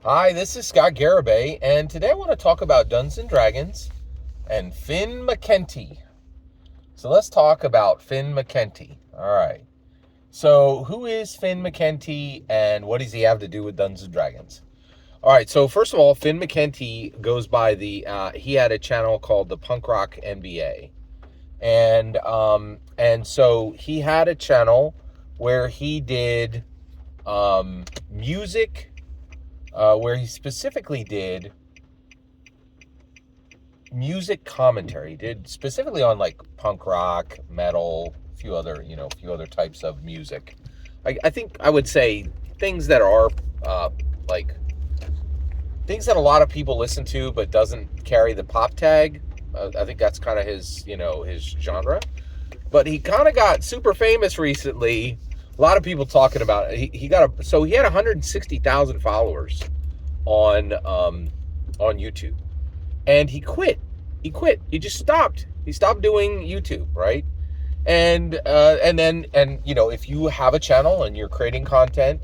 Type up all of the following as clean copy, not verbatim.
Hi, this is Scott Garibay, and today I want to talk about Dungeons and Dragons and Finn Mckenty. So let's talk about Finn Mckenty. All right. So who is Finn Mckenty, and what does he have to do with Dungeons and Dragons? All right. So first of all, Finn Mckenty goes by he had a channel called the Punk Rock NBA, and so he had a channel where he did music. Where he specifically did music commentary. He did specifically on like punk rock, metal, a few other types of music. I think I would say things that are like things that a lot of people listen to, but doesn't carry the pop tag. I think that's kind of his genre. But he kind of got super famous recently. A lot of people talking about it. He had 160,000 followers on YouTube, and he quit. He just stopped. He stopped doing YouTube, right? And then if you have a channel and you're creating content,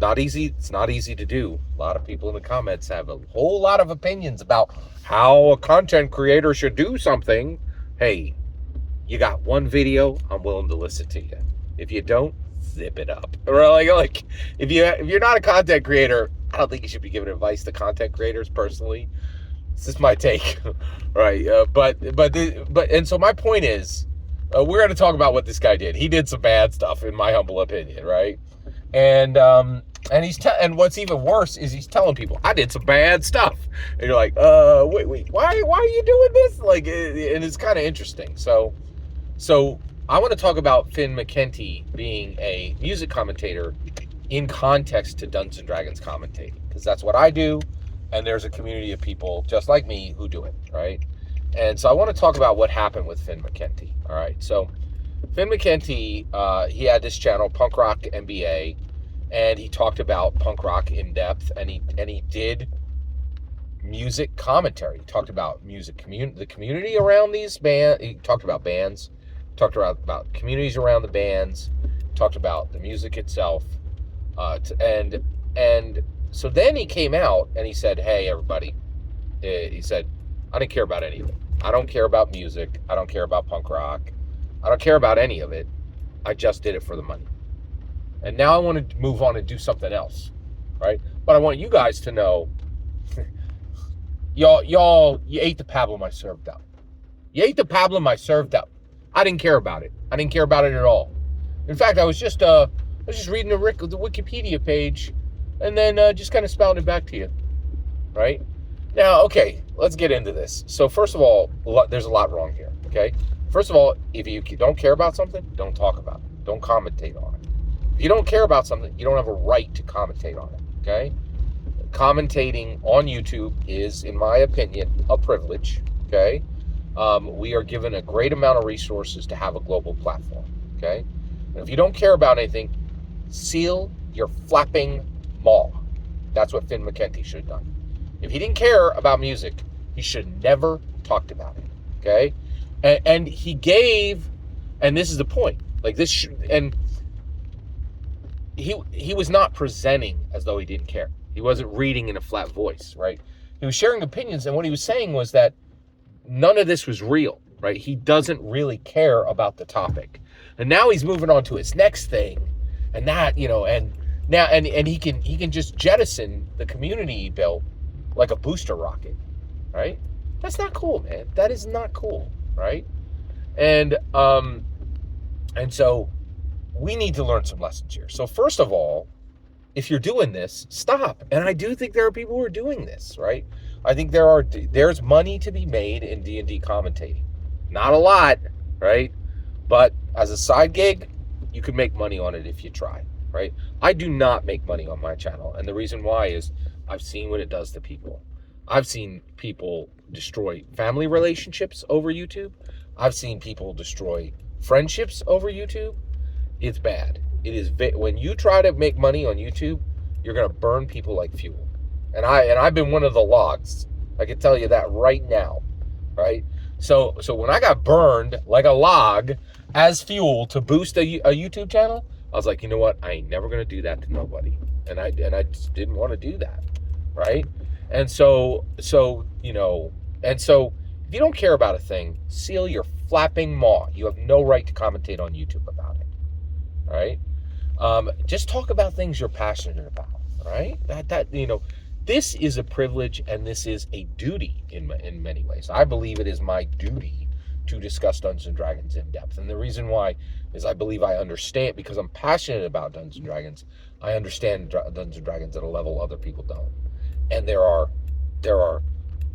not easy. It's not easy to do. A lot of people in the comments have a whole lot of opinions about how a content creator should do something. Hey, you got one video, I'm willing to listen to you. If you don't, zip it up. Or like if you're not a content creator, I don't think you should be giving advice to content creators personally. This is my take, right? And so my point is, we're going to talk about what this guy did. He did some bad stuff, in my humble opinion, right? And what's even worse is he's telling people I did some bad stuff, and you're like, wait, why are you doing this? Like, and it's kind of interesting. So I want to talk about Finn Mckenty being a music commentator in context to Dungeons and Dragons commentating, because that's what I do, and there's a community of people just like me who do it, right? And so I want to talk about what happened with Finn Mckenty. All right, so Finn Mckenty, he had this channel, Punk Rock NBA, and he talked about punk rock in depth, and he did music commentary. He talked about the community around these bands. He talked about bands, talked about communities around the bands, talked about the music itself, and so then he came out and he said, "Hey, everybody," he said, "I didn't care about any of it. I don't care about music. I don't care about punk rock. I don't care about any of it. I just did it for the money. And now I want to move on and do something else, right? But I want you guys to know, y'all, you ate the pablum I served up. You ate the pablum I served up. I didn't care about it. I didn't care about it at all. In fact, I was just reading the Wikipedia page, and then just kind of spouting it back to you, right? Now, okay, let's get into this. So first of all, there's a lot wrong here, okay? First of all, if you don't care about something, don't talk about it. Don't commentate on it. If you don't care about something, you don't have a right to commentate on it, okay? Commentating on YouTube is, in my opinion, a privilege, okay? We are given a great amount of resources to have a global platform, okay? And if you don't care about anything, seal your flapping maw. That's what Finn Mckenty should have done. If he didn't care about music, he should never talked about it, okay? And he gave, and this is the point, like this, and he was not presenting as though he didn't care. He wasn't reading in a flat voice, right? He was sharing opinions, and what he was saying was that none of this was real, right? He doesn't really care about the topic. And now he's moving on to his next thing, and that, and now and he can just jettison the community he built like a booster rocket, right? That's not cool, man. That is not cool, right? And so we need to learn some lessons here. So first of all, if you're doing this, stop. And I do think there are people who are doing this, right? I think there's money to be made in D&D commentating. Not a lot, right? But as a side gig, you can make money on it if you try, right? I do not make money on my channel. And the reason why is I've seen what it does to people. I've seen people destroy family relationships over YouTube. I've seen people destroy friendships over YouTube. It's bad. It is when you try to make money on YouTube, you're going to burn people like fuel. And I've been one of the logs. I can tell you that right now, right? So when I got burned like a log as fuel to boost a YouTube channel, I was like, you know what? I ain't never going to do that to nobody. And I just didn't want to do that, right? And so if you don't care about a thing, seal your flapping maw. You have no right to commentate on YouTube about it, right? Just talk about things you're passionate about, right? This is a privilege and this is a duty in many ways. I believe it is my duty to discuss Dungeons and Dragons in depth, and the reason why is I believe I understand, because I'm passionate about Dungeons and Dragons. I understand Dungeons and Dragons at a level other people don't, and there are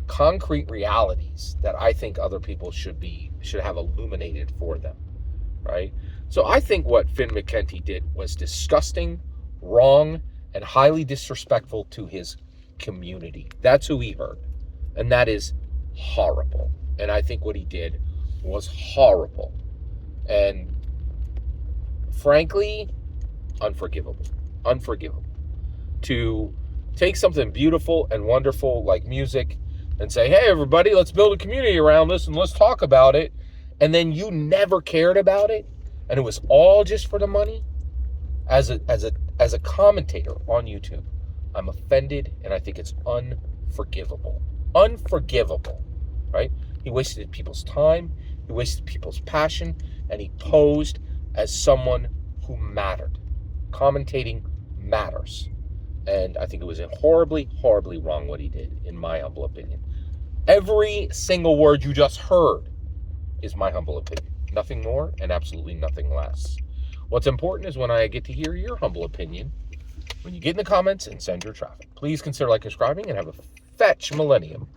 concrete realities that I think other people should have illuminated for them, right? So I think what Finn Mckenty did was disgusting, wrong, and highly disrespectful to his community. That's who he hurt, and that is horrible. And I think what he did was horrible, and frankly, unforgivable. To take something beautiful and wonderful like music and say, hey, everybody, let's build a community around this and let's talk about it, and then you never cared about it, and it was all just for the money. As a commentator on YouTube, I'm offended, and I think it's unforgivable, right? He wasted people's time, he wasted people's passion, and he posed as someone who mattered. Commentating matters, and I think it was horribly wrong what he did, in my humble opinion. Every single word you just heard is my humble opinion. Nothing more and absolutely nothing less. What's important is when I get to hear your humble opinion, when you get in the comments and send your traffic. Please consider subscribing and have a fetch millennium.